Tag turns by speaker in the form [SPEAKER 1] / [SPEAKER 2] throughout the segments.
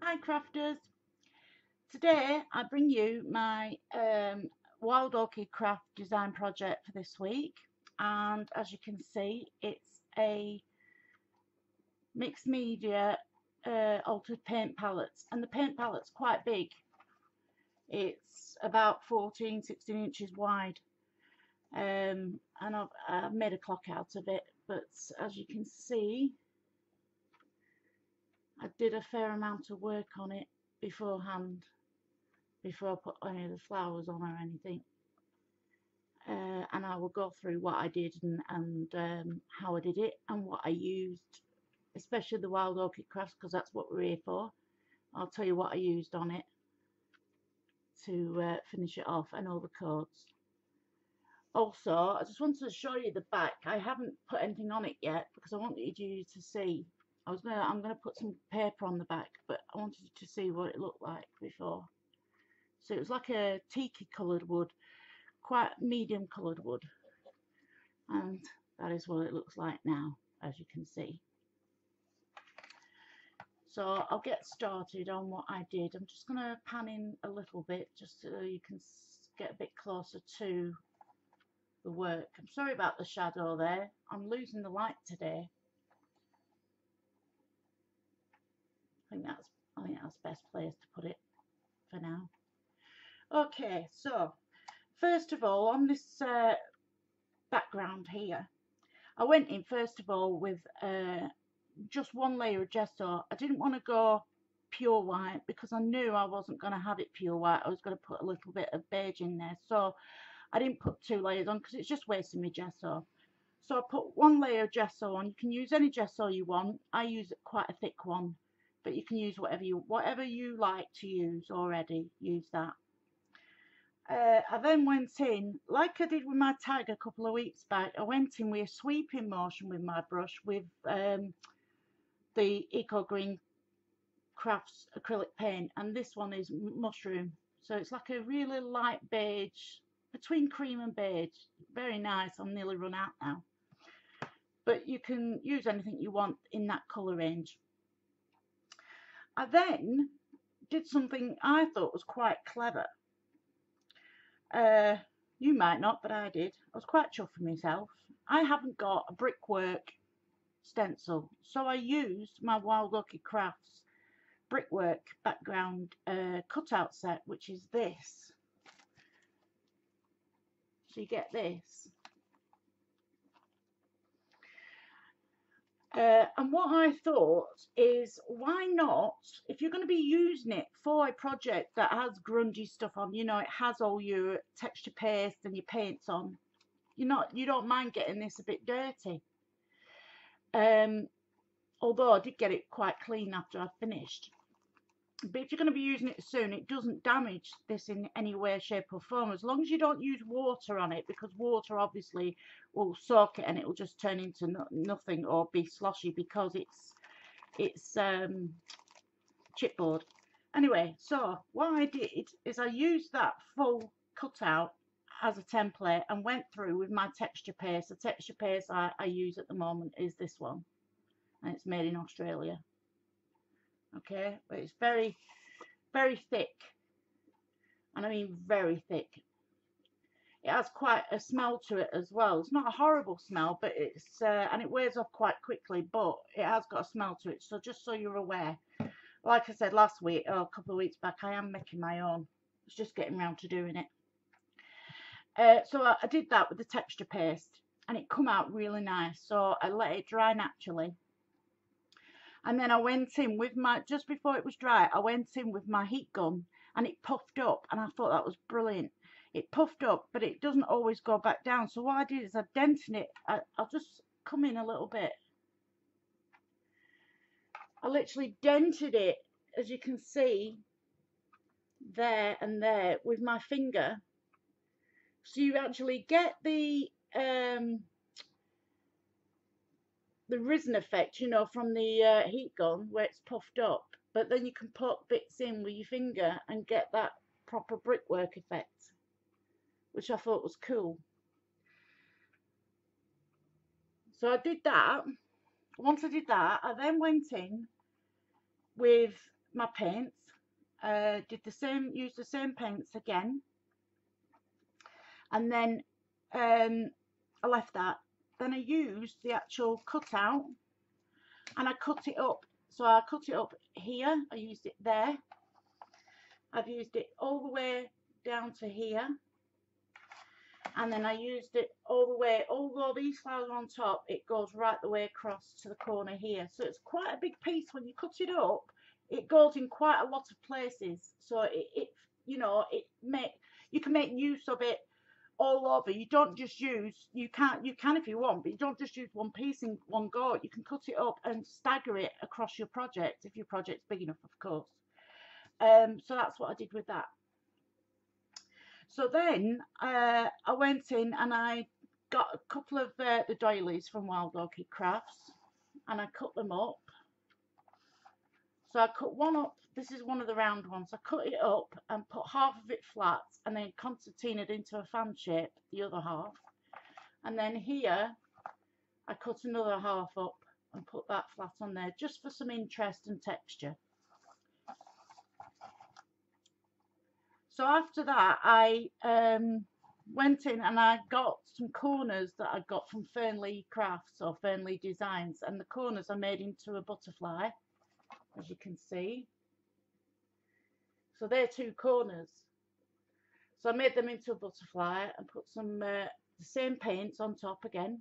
[SPEAKER 1] Hi crafters, today I bring you my Wild Orchid Craft design project for this week, and as you can see it's a mixed media altered paint palette, and the paint palette's quite big. It's about 16 inches wide, and I've made a clock out of it, but as you can see I did a fair amount of work on it beforehand, before I put any of the flowers on or anything, and I will go through what I did and how I did it and what I used, especially the Wild Orchid crafts, because that's what we're here for. I'll tell you what I used on it to finish it off, and all the codes. Also, I just wanted to show you the back. I haven't put anything on it yet because I wanted you to see. I'm gonna put some paper on the back, but I wanted you to see what it looked like before. So it was like a tiki coloured wood, quite medium coloured wood, and that is what it looks like now, as you can see. So I'll get started on what I did. I'm just going to pan in a little bit just so you can get a bit closer to the work. I'm sorry about the shadow there, I'm losing the light today. I think that's the best place to put it for now. Okay, so first of all, on this background here, I went in first of all with just one layer of gesso. I didn't want to go pure white because I knew I wasn't going to have it pure white. I was going to put a little bit of beige in there, so I didn't put 2 layers on because it's just wasting my gesso. So I put 1 layer of gesso on. You can use any gesso you want. I use quite a thick one, but you can use whatever you like to use already. Use that. I then went in, like I did with my tag a couple of weeks back, I went in with a sweeping motion with my brush with the Eco Green Crafts acrylic paint, and this one is mushroom, so it's like a really light beige, between cream and beige. Very nice. I'm nearly run out now, but you can use anything you want in that colour range. I then did something I thought was quite clever. You might not, but I did. I was quite chuffed with myself. I haven't got a brickwork stencil, so I used my Wild Orchid Crafts brickwork background cutout set, which is this. So you get this. And what I thought is, why not, if you're going to be using it for a project that has grungy stuff on, you know, it has all your texture paste and your paints on, you don't mind getting this a bit dirty. Although I did get it quite clean after I finished. But if you're going to be using it soon, it doesn't damage this in any way, shape or form, as long as you don't use water on it, because water obviously will soak it and it will just turn into nothing or be sloshy because it's chipboard. Anyway, so what I did is I used that full cutout as a template and went through with my texture paste. The texture paste I use at the moment is this one, and it's made in Australia. Okay, but it's very, very thick, and I mean very thick. It has quite a smell to it as well. It's not a horrible smell, but it's and it wears off quite quickly, but it has got a smell to it. So just so you're aware, like I said last week or a couple of weeks back, I am making my own. It's just getting around to doing it. So I did that with the texture paste, and it come out really nice. So I let it dry naturally. And then I went in with my, just before it was dry, I went in with my heat gun, and it puffed up, and I thought that was brilliant. It puffed up, but it doesn't always go back down. So what I did is I dented it. I'll just come in a little bit. I literally dented it, as you can see, there and there with my finger. So you actually get the risen effect, you know, from the heat gun where it's puffed up, but then you can put bits in with your finger and get that proper brickwork effect, which I thought was cool. So I did that. Once I did that, I then went in with my paints, used the same paints again, and then I left that. Then I used the actual cutout and I cut it up. So I cut it up here, I used it there, I've used it all the way down to here, and then I used it all the way, although these flowers are on top, it goes right the way across to the corner here. So it's quite a big piece. When you cut it up, it goes in quite a lot of places. So you know, you can make use of it all over. You don't just use, you can if you want, but you don't just use one piece in one go. You can cut it up and stagger it across your project if your project's big enough, of course. So that's what I did with that. So then I went in and I got a couple of the doilies from Wild Orchid Crafts, and I cut them up. So I cut one up. This is one of the round ones. I cut it up and put half of it flat, and then concertinaed into a fan shape the other half. And then here I cut another half up and put that flat on there, just for some interest and texture. So after that, I went in and I got some corners that I got from Fernley Crafts or Fernley Designs, and the corners I made into a butterfly, as you can see. So they're two corners. So I made them into a butterfly and put some the same paints on top again.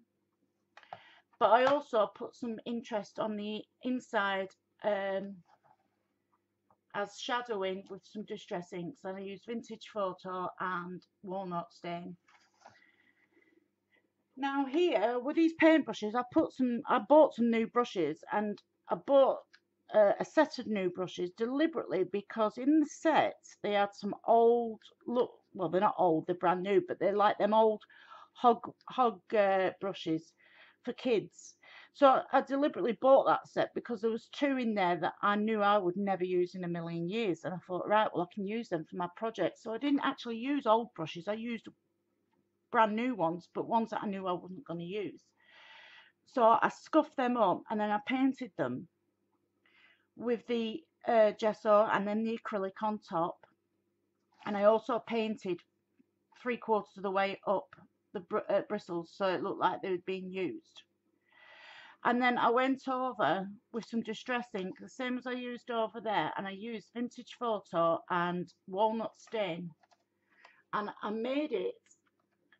[SPEAKER 1] But I also put some interest on the inside as shadowing with some distress inks, and I used Vintage Photo and Walnut Stain. Now here with these paintbrushes, I bought some new brushes, and I bought a set of new brushes deliberately because in the set they had some old, well, they're not old, they're brand new, but they're like them old hog brushes for kids. So I deliberately bought that set because there was two in there that I knew I would never use in a million years, and I thought, right, well, I can use them for my project. So I didn't actually use old brushes. I used brand new ones, but ones that I knew I wasn't going to use. So I scuffed them up and then I painted them with the gesso and then the acrylic on top, and I also painted 3/4 of the way up the bristles so it looked like they were being used. And then I went over with some distress ink, the same as I used over there, and I used Vintage Photo and Walnut Stain, and I made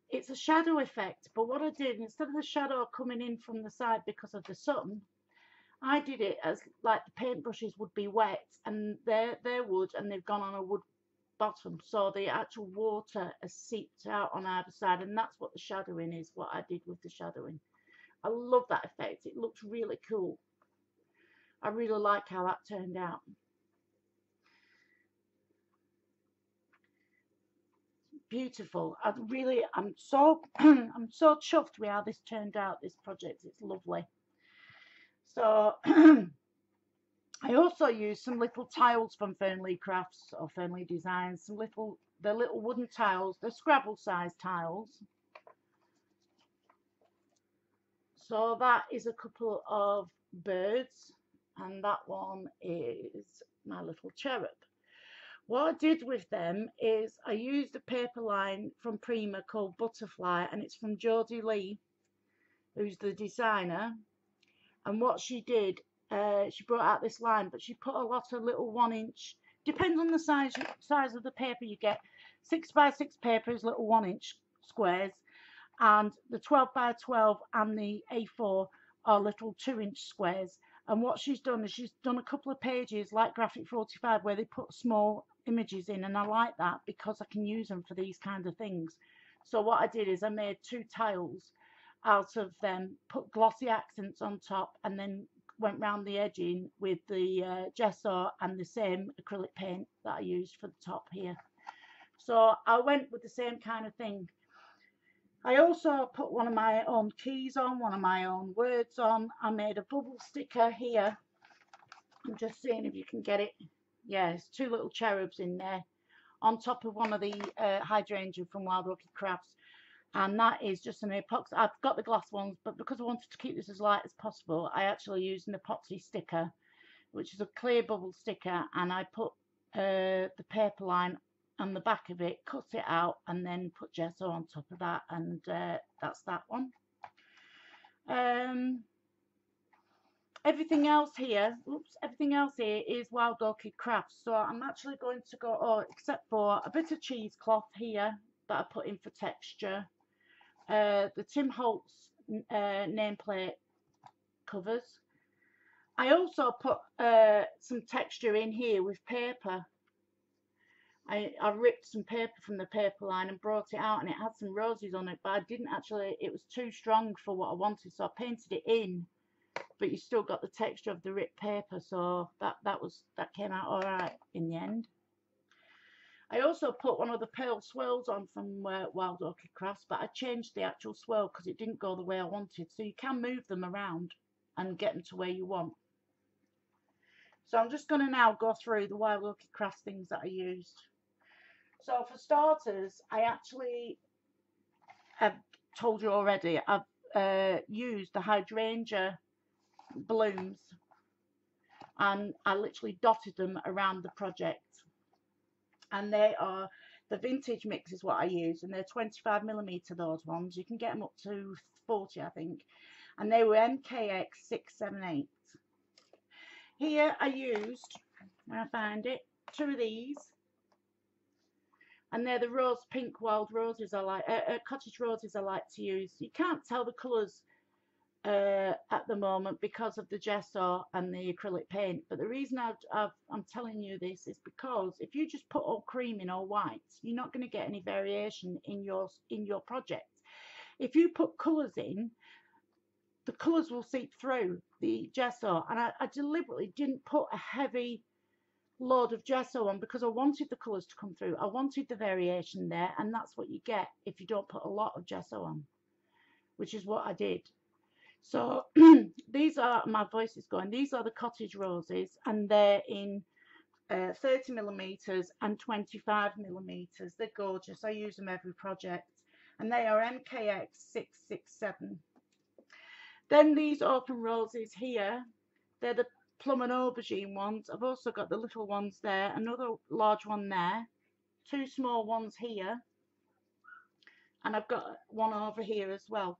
[SPEAKER 1] it's a shadow effect. But what I did, instead of the shadow coming in from the side because of the sun, I did it as like the paintbrushes would be wet and they're wood and they've gone on a wood bottom, so the actual water has seeped out on either side, and that's what the shadowing is, what I did with the shadowing. I love that effect. It looks really cool. I really like how that turned out. Beautiful. I'm so I'm so chuffed with how this turned out, this project. It's lovely. So I also used some little tiles from Fernley Crafts or Fernley Designs, the little wooden tiles, the Scrabble size tiles. So that is a couple of birds, and that one is my little cherub. What I did with them is I used a paper line from Prima called Butterfly, and it's from Jodie Lee, who's the designer. And what she did, she brought out this line, but she put a lot of little 1-inch, depends on the size of the paper you get. 6x6 paper is little 1-inch squares, and the 12x12 and the A4 are little 2-inch squares. And what she's done is she's done a couple of pages like Graphic 45 where they put small images in, and I like that because I can use them for these kind of things. So what I did is I made 2 tiles out of them, put glossy accents on top, and then went round the edging with the gesso and the same acrylic paint that I used for the top here. So I went with the same kind of thing. I also put one of my own keys on, one of my own words on. I made a bubble sticker here. I'm just seeing if you can get it. Yeah, it's 2 little cherubs in there on top of one of the hydrangea from Wild Orchid Crafts. And that is just an epoxy. I've got the glass ones, but because I wanted to keep this as light as possible, I actually used an epoxy sticker which is a clear bubble sticker, and I put the paper line on the back of it, cut it out, and then put gesso on top of that, and that's that one. Everything else here, everything else here is Wild Orchid Crafts. So I'm actually going to go, except for a bit of cheesecloth here that I put in for texture. The Tim Holtz nameplate covers. I also put some texture in here with paper. I ripped some paper from the paper line and brought it out, and it had some roses on it, but I didn't actually, it was too strong for what I wanted, so I painted it in, but you still got the texture of the ripped paper, so that came out all right in the end. I also put one of the pearl swirls on from Wild Orchid Crafts, but I changed the actual swirl because it didn't go the way I wanted, so you can move them around and get them to where you want. So I'm just going to now go through the Wild Orchid Crafts things that I used. So for starters, I actually have told you already, I've used the hydrangea blooms, and I literally dotted them around the project. And they are, the vintage mix is what I use, and they're 25mm, those ones. You can get them up to 40, I think. And they were MKX 678. Here I used, when I find it, 2 of these. And they're the rose pink wild roses I like, cottage roses I like to use. You can't tell the colours at the moment because of the gesso and the acrylic paint. But the reason I'm telling you this is because if you just put all cream in or white, you're not going to get any variation in your project. If you put colours in, the colours will seep through the gesso. And I deliberately didn't put a heavy load of gesso on because I wanted the colours to come through. I wanted the variation there, and that's what you get if you don't put a lot of gesso on, which is what I did. So these are, my voice is going, these are the cottage roses, and they're in 30mm and 25mm. They're gorgeous. I use them every project, and they are MKX 667. Then these open roses here, they're the plum and aubergine ones. I've also got the little ones there, another large one there, 2 small ones here, and I've got one over here as well.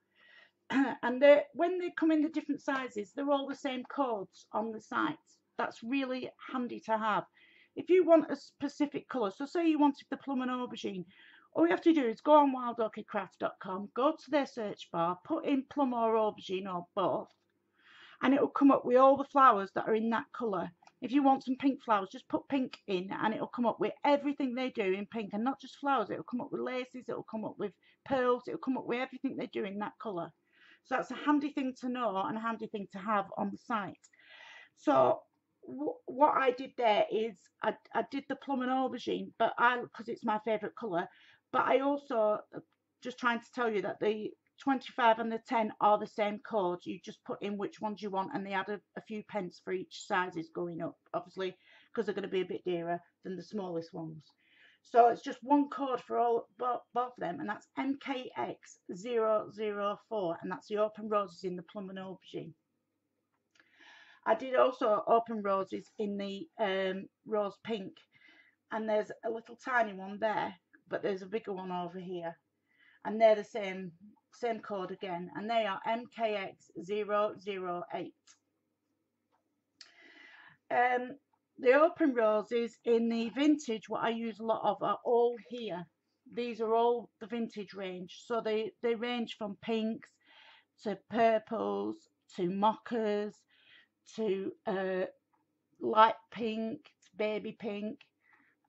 [SPEAKER 1] And when they come in the different sizes, they're all the same codes on the site. That's really handy to have. If you want a specific colour, so say you wanted the plum and aubergine, all you have to do is go on wildorchidcraft.com, go to their search bar, put in plum or aubergine or both, and it will come up with all the flowers that are in that colour. If you want some pink flowers, just put pink in, and it will come up with everything they do in pink, and not just flowers. It will come up with laces, it will come up with pearls, it will come up with everything they do in that colour. So that's a handy thing to know and a handy thing to have on the site. So what I did there is I did the plum and aubergine, but because it's my favourite colour, but I also, just trying to tell you that the 25 and the 10 are the same code. You just put in which ones you want, and they add a few pence for each sizes going up, obviously, because they're going to be a bit dearer than the smallest ones. So it's just one code for both of them, and that's MKX 004, and that's the open roses in the plum and aubergine. I did also open roses in the rose pink, and there's a little tiny one there, but there's a bigger one over here, and they're the same code again, and they are MKX 008. The open roses in the vintage, what I use a lot of, are all here. These are all the vintage range, so they range from pinks to purples to moccas to light pink to baby pink,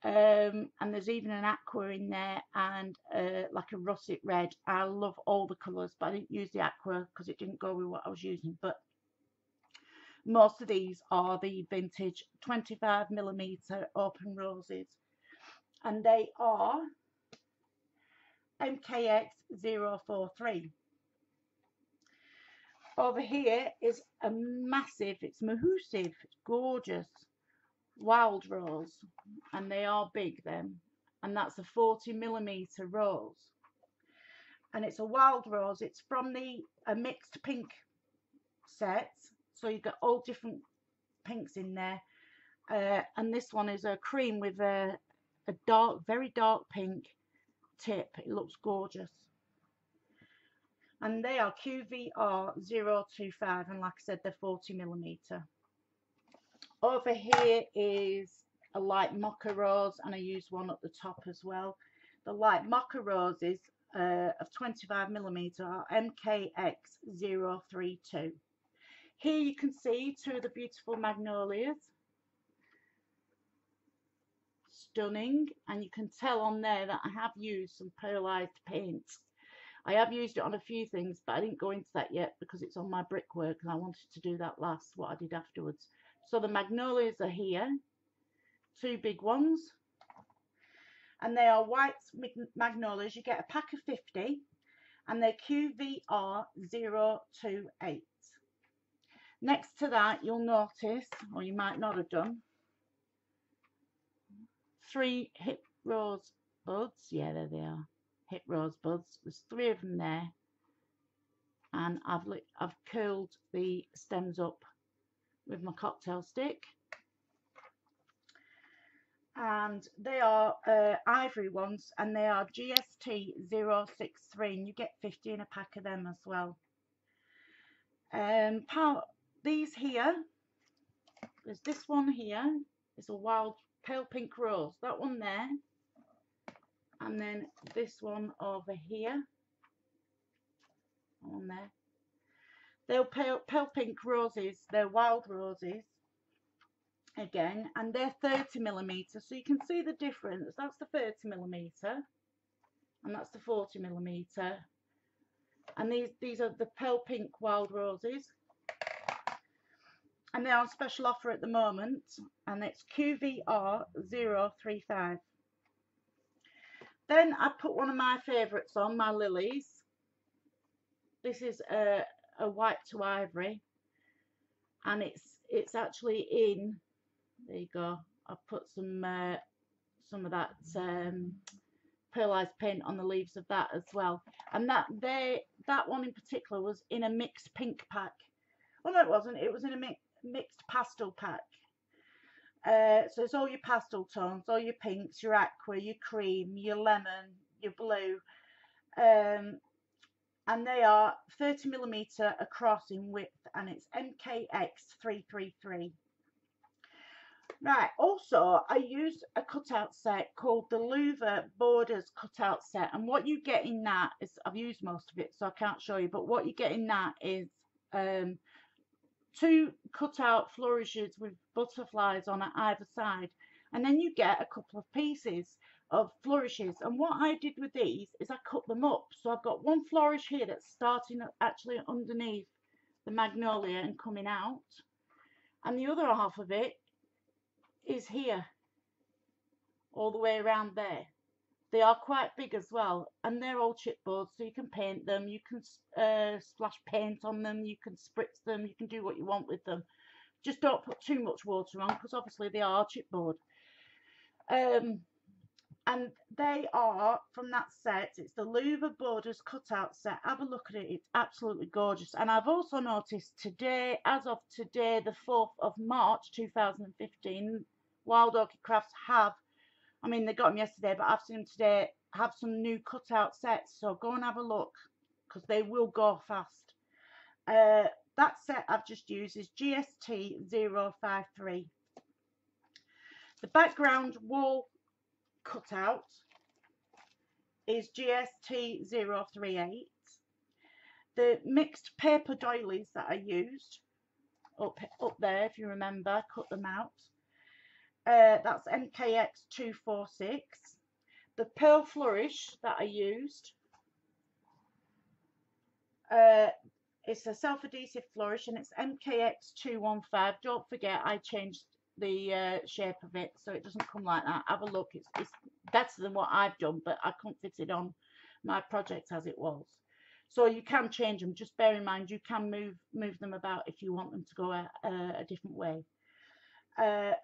[SPEAKER 1] and there's even an aqua in there, and like a russet red. I love all the colours, but I didn't use the aqua because it didn't go with what I was using. But most of these are the vintage 25mm open roses, and they are MKX 043. Over here is a massive, it's mahoosive, it's gorgeous, wild rose, and they are big then, and that's a 40mm rose, and it's a wild rose. It's from a mixed pink set, so you've got all different pinks in there. And this one is a cream with a dark, very dark pink tip. It looks gorgeous. And they are QVR 025, and like I said, they're 40mm. Over here is a light mocha rose, and I used one at the top as well. The light mocha roses of 25mm are MKX032. Here you can see two of the beautiful magnolias. Stunning, and you can tell on there that I have used some pearlized paint. I have used it on a few things, but I didn't go into that yet because it's on my brickwork and I wanted to do that last, what I did afterwards. So the magnolias are here, two big ones, and they are white magnolias. You get a pack of 50 and they're QVR028. Next to that, you'll notice, or you might not have done, 3 hip rose buds. Yeah, there they are, hip rose buds. There's 3 of them there, and I've curled the stems up with my cocktail stick, and they are ivory ones, and they are GST063, and you get 50 in a pack of them as well. These here, there's this one here, it's a wild pale pink rose, that one there, and then this one over here, on there. They're pale pink roses, they're wild roses again, and they're 30mm, so you can see the difference. That's the 30mm and that's the 40mm, and these are the pale pink wild roses, and they're on special offer at the moment, and it's QVR035. Then I put one of my favourites on, my lilies. This is a white to ivory, and it's actually in, there you go, I've put some of that pearlized paint on the leaves of that as well, and that one in particular was in a mixed pink pack. Well, no, it wasn't, it was in a mixed pastel pack. So it's all your pastel tones, all your pinks, your aqua, your cream, your lemon, your blue, and they are 30mm across in width, and it's MKX333. Right, also I used a cutout set called the Louvre Borders cutout set, and what you get in that is, I've used most of it so I can't show you, but what you get in that is 2 cutout flourishes with butterflies on either side, and then you get a couple of pieces of flourishes. And what I did with these is I cut them up, so I've got one flourish here that's starting actually underneath the magnolia and coming out, and the other half of it is here all the way around there. They are quite big as well, and they're all chipboard, so you can paint them, you can splash paint on them, you can spritz them, you can do what you want with them. Just don't put too much water on, because obviously they are chipboard. And they are from that set. It's the Louvre Borders cutout set. Have a look at it, it's absolutely gorgeous. And I've also noticed today, as of today, the 4th of March 2015, Wild Orchid Crafts have, I mean, they got them yesterday, but I've seen them today, have some new cutout sets. So go and have a look, because they will go fast. That set I've just used is GST053. The background wall cutout is GST038. The mixed paper doilies that I used, up there, if you remember, cut them out. That's MKX246. The pearl flourish that I used, it's a self-adhesive flourish, and it's MKX215. Don't forget, I changed the shape of it so it doesn't come like that. Have a look, it's better than what I've done, but I couldn't fit it on my project as it was. So you can change them, just bear in mind you can move them about if you want them to go a different way. I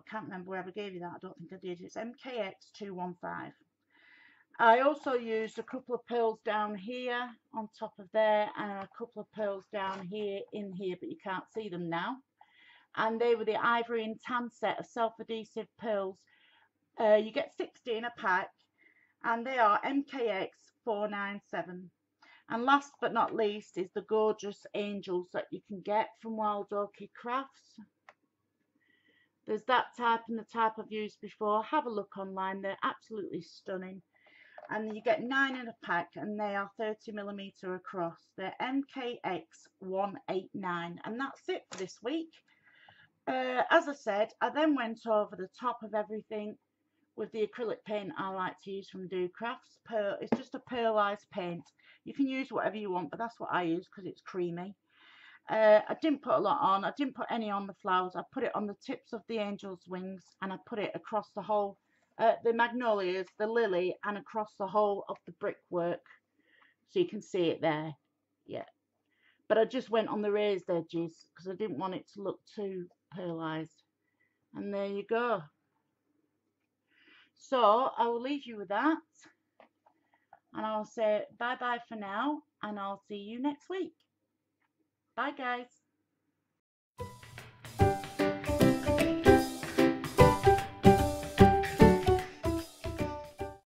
[SPEAKER 1] can't remember where I gave you that. I don't think I did. It's MKX215. I also used a couple of pearls down here on top of there, and a couple of pearls down here in here, but you can't see them now. and they were the ivory and tan set of self-adhesive pearls. You get 60 in a pack, and they are MKX 497. And last but not least is the gorgeous angels that you can get from Wild Orchid Crafts. There's that type and the type I've used before. Have a look online, they're absolutely stunning. And you get 9 in a pack, and they are 30mm across. They're MKX 189, and that's it for this week. As I said, I then went over the top of everything with the acrylic paint I like to use from Do Crafts. It's just a pearlized paint. You can use whatever you want, but that's what I use because it's creamy. I didn't put a lot on. I didn't put any on the flowers. I put it on the tips of the angel's wings, and I put it across the whole, the magnolias, the lily, and across the whole of the brickwork, so you can see it there. Yeah, but I just went on the raised edges because I didn't want it to look too pearlized. And there you go. So I will leave you with that, and I'll say bye bye for now, and I'll see you next week. Bye guys.